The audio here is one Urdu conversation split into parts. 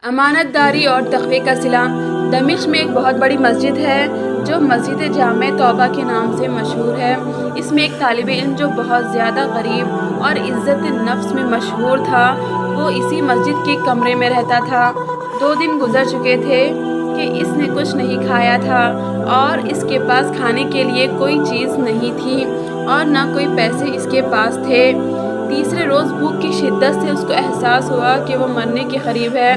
امانت داری اور تقوی کا صلہ۔ دمشق میں ایک بہت بڑی مسجد ہے جو مسجد جامع توبہ کے نام سے مشہور ہے۔ اس میں ایک طالب علم جو بہت زیادہ غریب اور عزت نفس میں مشہور تھا، وہ اسی مسجد کے کمرے میں رہتا تھا۔ 2 دن گزر چکے تھے کہ اس نے کچھ نہیں کھایا تھا اور اس کے پاس کھانے کے لیے کوئی چیز نہیں تھی اور نہ کوئی پیسے اس کے پاس تھے۔ تیسرے روز بھوک کی شدت سے اس کو احساس ہوا کہ وہ مرنے کے قریب ہے۔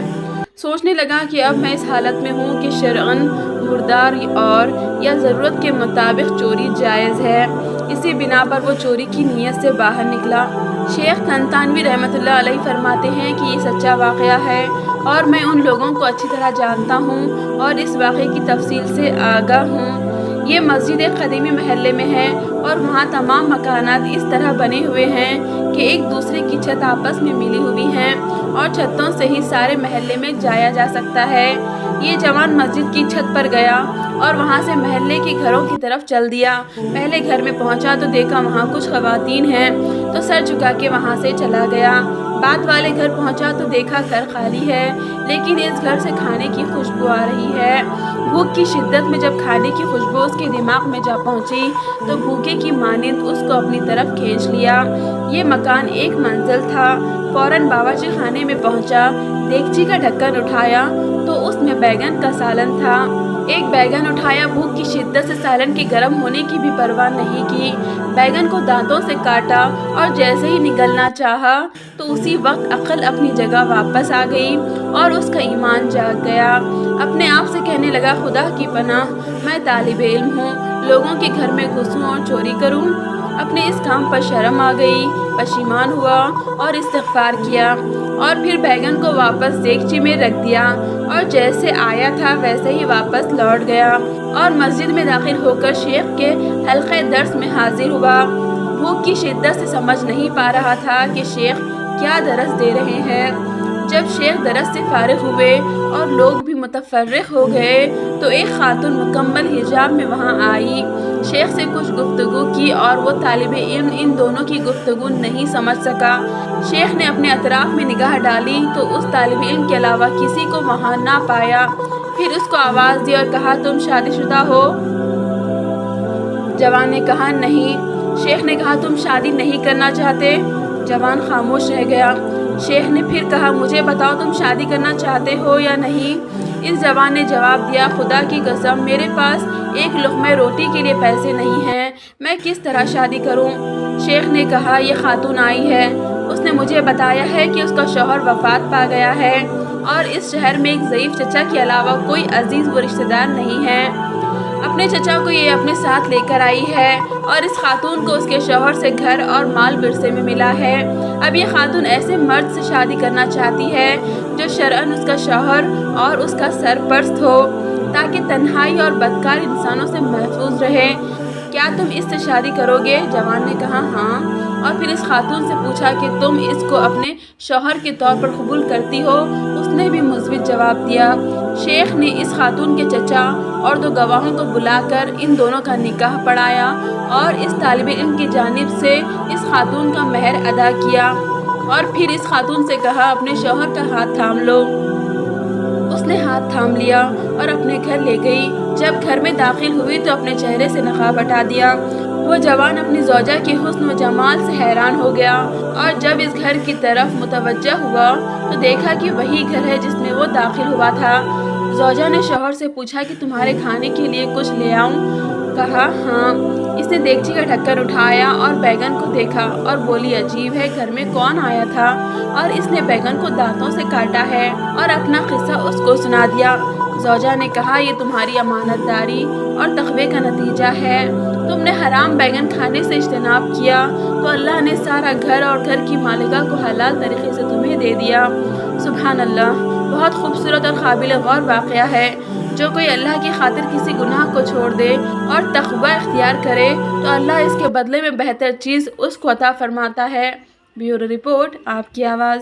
سوچنے لگا کہ اب میں اس حالت میں ہوں کہ شرعاً مردار اور یا ضرورت کے مطابق چوری جائز ہے۔ اسی بنا پر وہ چوری کی نیت سے باہر نکلا۔ شیخ طنطاوی رحمۃ اللہ علیہ فرماتے ہیں کہ یہ سچا واقعہ ہے اور میں ان لوگوں کو اچھی طرح جانتا ہوں اور اس واقعے کی تفصیل سے آگاہ ہوں۔ یہ مسجد ایک قدیمی محلے میں ہے اور وہاں تمام مکانات اس طرح بنے ہوئے ہیں کہ ایک دوسرے کی چھت آپس میں ملی ہوئی ہیں اور چھتوں سے ہی سارے محلے میں جایا جا سکتا ہے۔ یہ جوان مسجد کی چھت پر گیا اور وہاں سے محلے کے گھروں کی طرف چل دیا۔ پہلے گھر میں پہنچا تو دیکھا وہاں کچھ خواتین ہیں تو سر جھکا کے وہاں سے چلا گیا۔ بعد والے گھر پہنچا تو دیکھا گھر خالی ہے، لیکن اس گھر سے کھانے کی خوشبو آ رہی ہے۔ بھوک کی شدت میں جب کھانے کی خوشبو اس کے دماغ میں جا پہنچی تو بھوکے کی مانند اس کو اپنی طرف کھینچ لیا۔ یہ مکان 1 منزل تھا۔ فوراً باورچی خانے میں پہنچا، دیگچی کا ڈھکن اٹھایا تو اس میں بیگن کا سالن تھا۔ ایک بیگن اٹھایا، بھوک کی شدت سے سالن کے گرم ہونے کی بھی پرواہ نہیں کی۔ بیگن کو دانتوں سے کاٹا اور جیسے ہی نگلنا چاہا تو اسی وقت عقل اپنی جگہ واپس آ گئی اور اس کا ایمان جاگ گیا۔ اپنے آپ سے کہنے لگا، خدا کی پناہ، میں طالب علم ہوں، لوگوں کے گھر میں گھسوں اور چوری کروں؟ اپنے اس کام پر شرم آ گئی، پشیمان ہوا اور استغفار کیا اور پھر بیگن کو واپس دیگچی میں رکھ دیا اور جیسے آیا تھا ویسے ہی واپس لوٹ گیا اور مسجد میں داخل ہو کر شیخ کے حلقہ درس میں حاضر ہوا۔ بھوک کی شدت سے سمجھ نہیں پا رہا تھا کہ شیخ کیا درس دے رہے ہیں۔ جب شیخ درس سے فارغ ہوئے اور لوگ بھی متفرق ہو گئے تو ایک خاتون مکمل حجاب میں وہاں آئی، شیخ سے کچھ گفتگو کی اور وہ طالب علم ان دونوں کی گفتگو نہیں سمجھ سکا۔ شیخ نے اپنے اطراف میں نگاہ ڈالی تو اس طالب علم کے علاوہ کسی کو وہاں نہ پایا۔ پھر اس کو آواز دی اور کہا، تم شادی شدہ ہو؟ جوان نے کہا، نہیں۔ شیخ نے کہا، تم شادی نہیں کرنا چاہتے؟ جوان خاموش رہ گیا۔ شیخ نے پھر کہا، مجھے بتاؤ تم شادی کرنا چاہتے ہو یا نہیں؟ اس جوان نے جواب دیا، خدا کی قسم، میرے پاس ایک لقمہ روٹی کے لیے پیسے نہیں ہیں، میں کس طرح شادی کروں؟ شیخ نے کہا، یہ خاتون آئی ہے، اس نے مجھے بتایا ہے کہ اس کا شوہر وفات پا گیا ہے اور اس شہر میں ایک ضعیف چچا کے علاوہ کوئی عزیز و رشتہ دار نہیں ہے۔ اپنے چچا کو یہ اپنے ساتھ لے کر آئی ہے اور اس خاتون کو اس کے شوہر سے گھر اور مال ورثے میں ملا ہے۔ اب یہ خاتون ایسے مرد سے شادی کرنا چاہتی ہے جو شرعاً اس کا شوہر اور اس کا سرپرست ہو تاکہ تنہائی اور بدکار انسانوں سے محفوظ رہے۔ کیا تم اس سے شادی کرو گے؟ جوان نے کہا، ہاں۔ اور پھر اس خاتون سے پوچھا کہ تم اس کو اپنے شوہر کے طور پر قبول کرتی ہو؟ اس نے بھی مثبت جواب دیا۔ شیخ نے اس خاتون کے چچا اور 2 گواہوں کو بلا کر ان دونوں کا نکاح پڑھایا اور اس طالب علم کی جانب سے اس خاتون کا مہر ادا کیا اور پھر اس خاتون سے کہا، اپنے شوہر کا ہاتھ تھام لو۔ اس نے ہاتھ تھام لیا اور اپنے گھر لے گئی۔ جب گھر میں داخل ہوئی تو اپنے چہرے سے نقاب ہٹا دیا۔ وہ جوان اپنی زوجہ کے حسن و جمال سے حیران ہو گیا اور جب اس گھر کی طرف متوجہ ہوا تو دیکھا کہ وہی گھر ہے جس میں وہ داخل ہوا تھا۔ زوجہ نے شوہر سے پوچھا کہ تمہارے کھانے کے لیے کچھ لے آؤں؟ کہا، ہاں۔ اس نے دیگچی کا ڈھکن اٹھایا اور بیگن کو دیکھا اور بولی، عجیب ہے، گھر میں کون آیا تھا اور اس نے بیگن کو دانتوں سے کاٹا ہے، اور اپنا قصہ اس کو سنا دیا۔ زوجہ نے کہا، یہ تمہاری امانت داری اور تقوی کا نتیجہ ہے۔ تم نے حرام بیگن کھانے سے اجتناب کیا تو اللہ نے سارا گھر اور گھر کی مالکہ کو حلال طریقے سے تمہیں دے دیا۔ سبحان اللہ، بہت خوبصورت اور قابل غور واقعہ ہے۔ جو کوئی اللہ کی خاطر کسی گناہ کو چھوڑ دے اور تقوی اختیار کرے تو اللہ اس کے بدلے میں بہتر چیز اس کو عطا فرماتا ہے۔ بیورو رپورٹ، آپ کی آواز۔